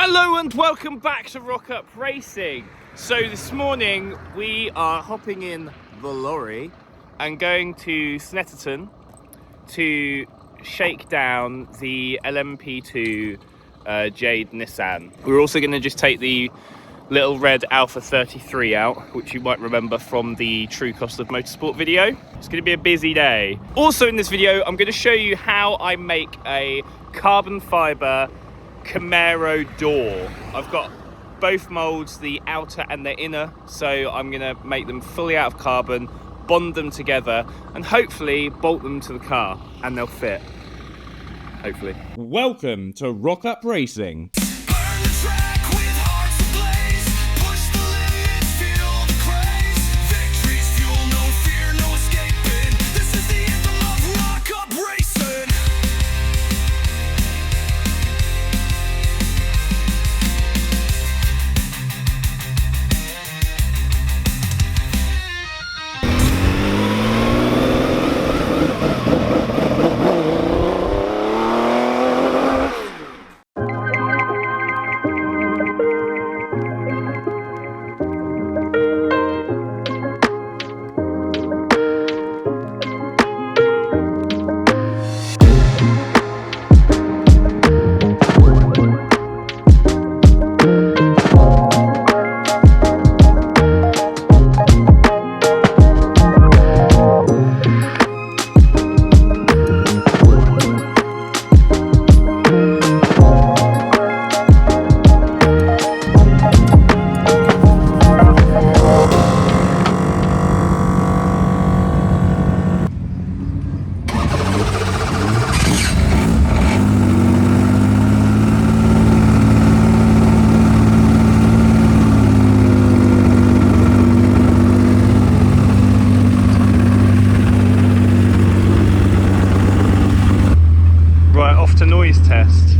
Hello and welcome back to Rock Up Racing. So this morning we are hopping in the lorry and going to Snetterton to shake down the LMP2 Jade Nissan. We're also going to just take the little red Alpha 33 out, which you might remember from the True Cost of Motorsport video. It's going to be a busy day. Also in this video I'm going to show you how I make a carbon fibre Camaro door. I've got both molds, the outer and the inner, so I'm going to make them fully out of carbon, bond them together and hopefully bolt them to the car and they'll fit, hopefully. Welcome to Rock Up Racing. To noise test.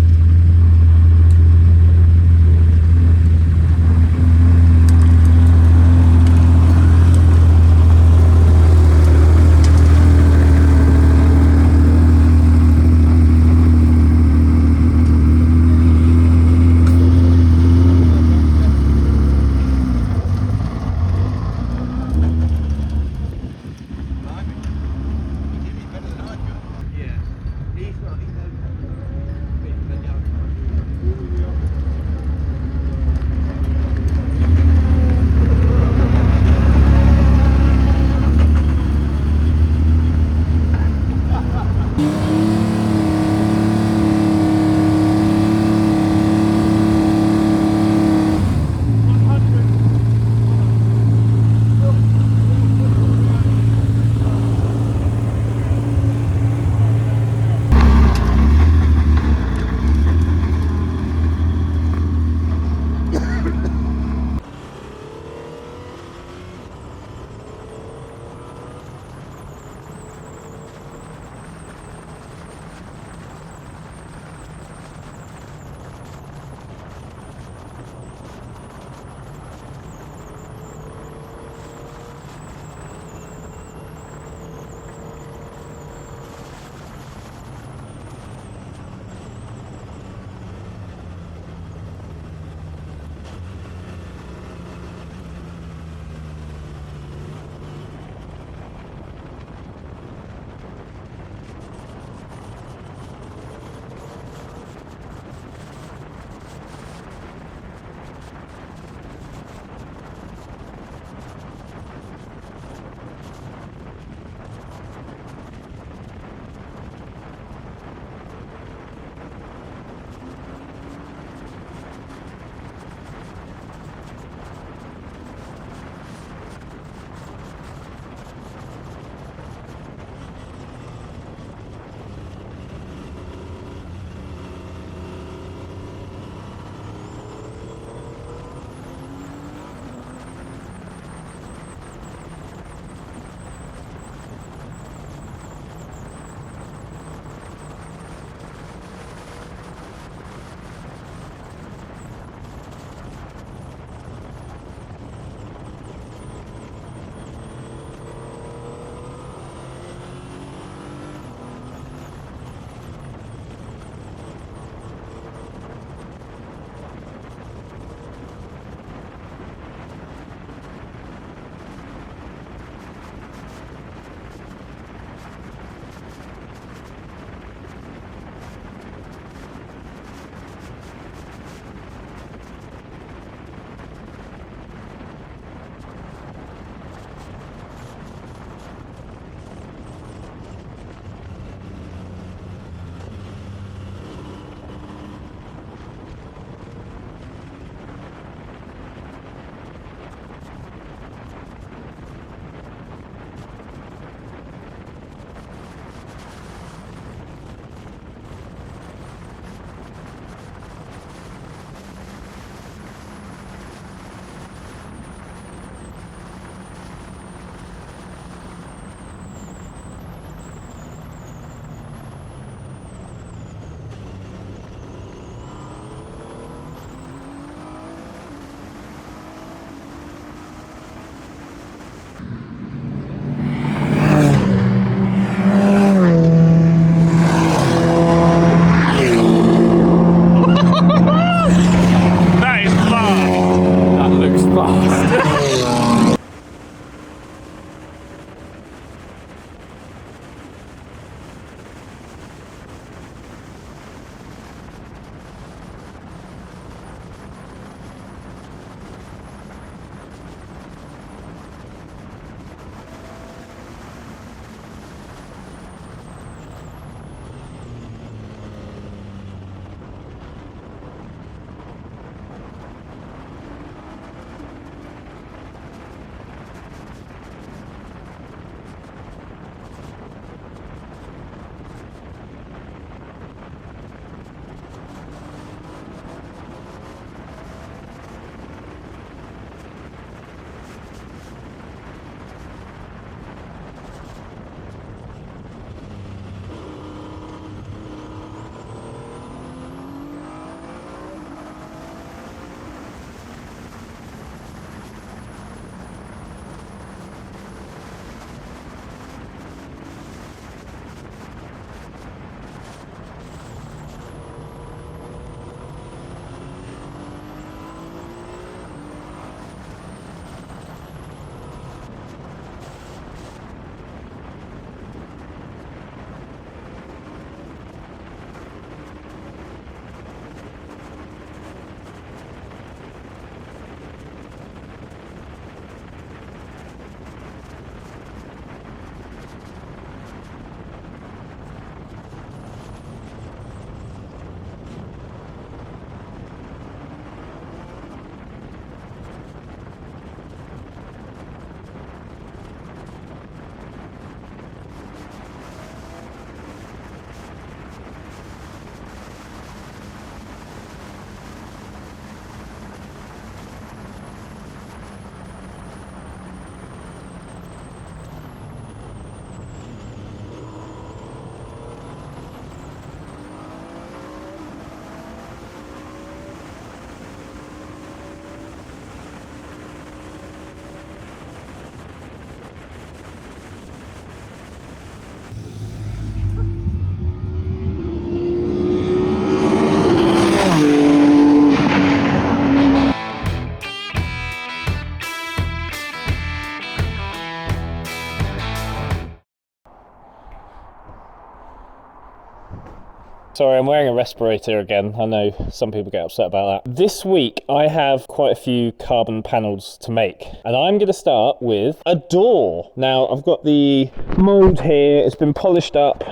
Sorry, I'm wearing a respirator again. I know some people get upset about that. This week, I have quite a few carbon panels to make, and I'm going to start with a door. Now, I've got the mould here. It's been polished up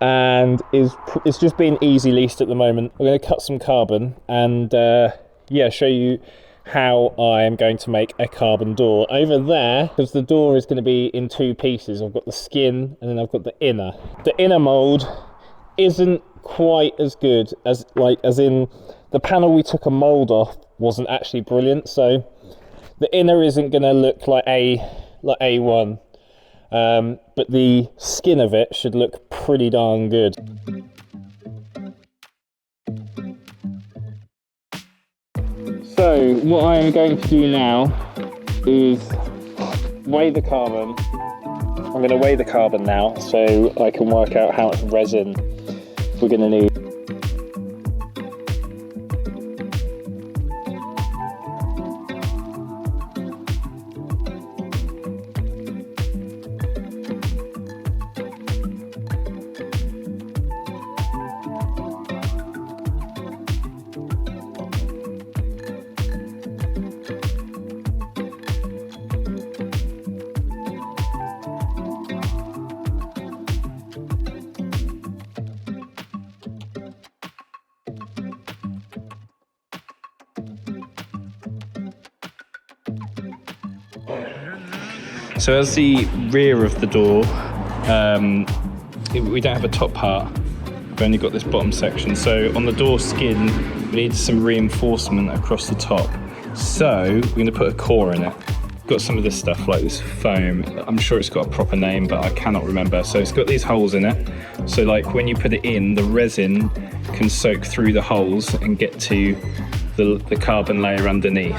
and it's just been easy leased at the moment. I'm going to cut some carbon and yeah, show you how I am going to make a carbon door. Over there, because the door is going to be in two pieces, I've got the skin and then I've got the inner. The inner mould isn't quite as good as in the panel we took a mould off wasn't actually brilliant, so the inner isn't going to look like A1. But the skin of it should look pretty darn good. So what I'm going to do now is weigh the carbon. I'm going to weigh the carbon now so I can work out how much resin we're going to need. So as the rear of the door, we don't have a top part, we've only got this bottom section. So on the door skin, we need some reinforcement across the top. So we're going to put a core in it. Got some of this stuff like this foam. I'm sure it's got a proper name, but I cannot remember. So it's got these holes in it. So like when you put it in, the resin can soak through the holes and get to the carbon layer underneath.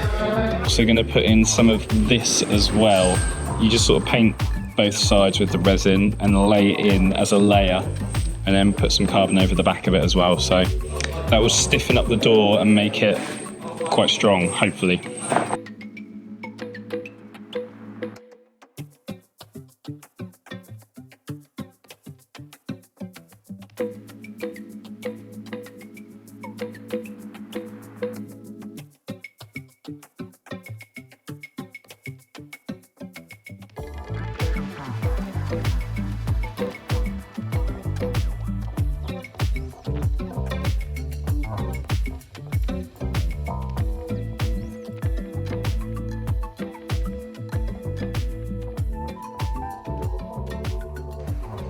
So we're going to put in some of this as well. You just sort of paint both sides with the resin and lay it in as a layer, and then put some carbon over the back of it as well. So that will stiffen up the door and make it quite strong, hopefully.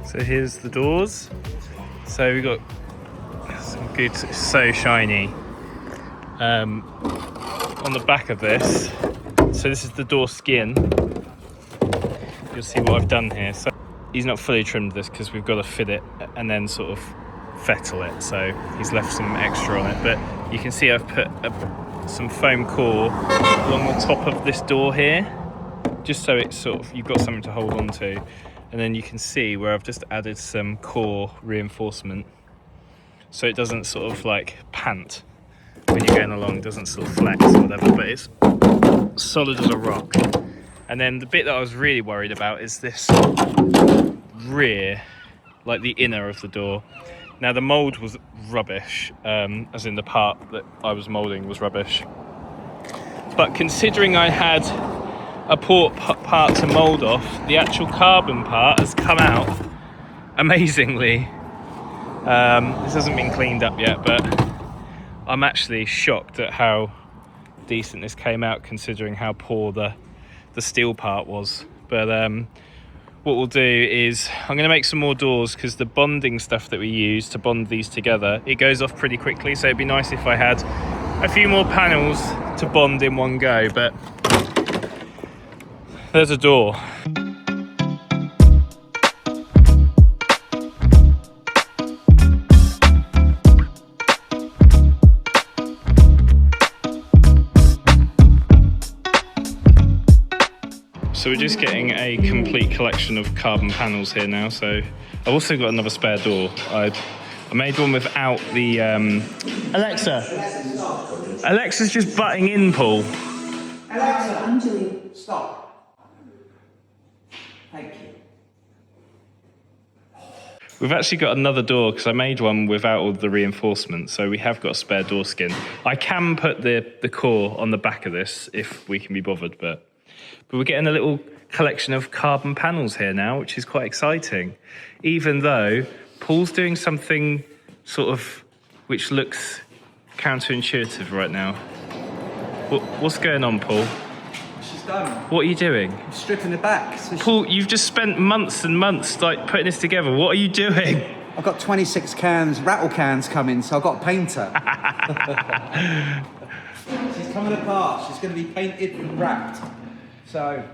So here's the doors. So we've got some good, so shiny. On the back of this, so this is the door skin. You'll see what I've done here. So he's not fully trimmed this because we've got to fit it and then sort of fettle it. So he's left some extra on it, but you can see I've put some foam core along the top of this door here, just so it's sort of, you've got something to hold on to. And then you can see where I've just added some core reinforcement so it doesn't sort of like pant when you're going along, doesn't sort of flex or whatever, but it's solid as a rock. And then the bit that I was really worried about is this rear, like the inner of the door. Now the mould was rubbish, as in the part that I was moulding was rubbish. But considering I had a poor part to mould off, the actual carbon part has come out amazingly. This hasn't been cleaned up yet, but I'm actually shocked at how decent this came out considering how poor the steel part was. But what we'll do is I'm going to make some more doors because the bonding stuff that we use to bond these together, it goes off pretty quickly, so it'd be nice if I had a few more panels to bond in one go. But there's a door. So we're just getting a complete collection of carbon panels here now. So I've also got another spare door. I made one without the Alexa's just butting in, Paul. Alexa, Anjali, stop. Thank you. We've actually got another door because I made one without all the reinforcements, so we have got a spare door skin. I can put the core on the back of this if we can be bothered, but we're getting a little collection of carbon panels here now, which is quite exciting. Even though Paul's doing something sort of which looks counterintuitive right now. What's going on, Paul? She's done. What are you doing? I'm stripping it back. So Paul, you've just spent months and months like putting this together. What are you doing? I've got 26 cans, rattle cans coming, so I've got to paint her. She's coming apart. She's going to be painted and wrapped. So,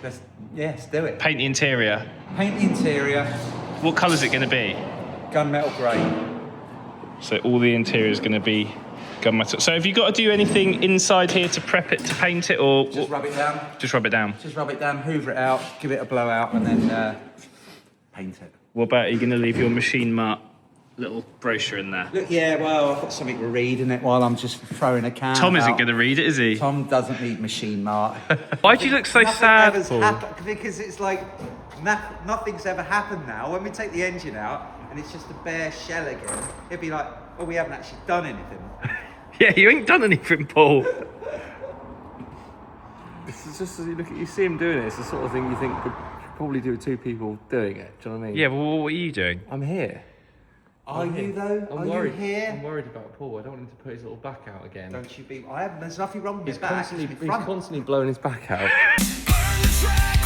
let's do it. Paint the interior. Paint the interior. What colour is it going to be? Gunmetal grey. So all the interior is going to be gunmetal. So have you got to do anything inside here to prep it, to paint it, or Just rub it down. Just rub it down. Just rub it down, hoover it out, give it a blowout, and then paint it. What about, are you going to leave your machine mark little brochure in there? Look, yeah, well, I've got something to read in it while I'm just throwing a can. Tom isn't out. going to read it, is he? Tom doesn't need machine mark. Why do you look so sad, Paul? Because it's like nothing's ever happened now. When we take the engine out and it's just a bare shell again, it'd be like, oh, we haven't actually done anything. Yeah, you ain't done anything, Paul. This is just, you see him doing it, it's the sort of thing you think could probably do with two people doing it. Do you know what I mean? Yeah, well, what are you doing? I'm here. Are you though? I'm Are worried. you here? I'm worried about Paul. I don't want him to put his little back out again. Don't you be? There's nothing wrong with He's his back. constantly, it's my he's front. constantly blowing his back out. Burn the track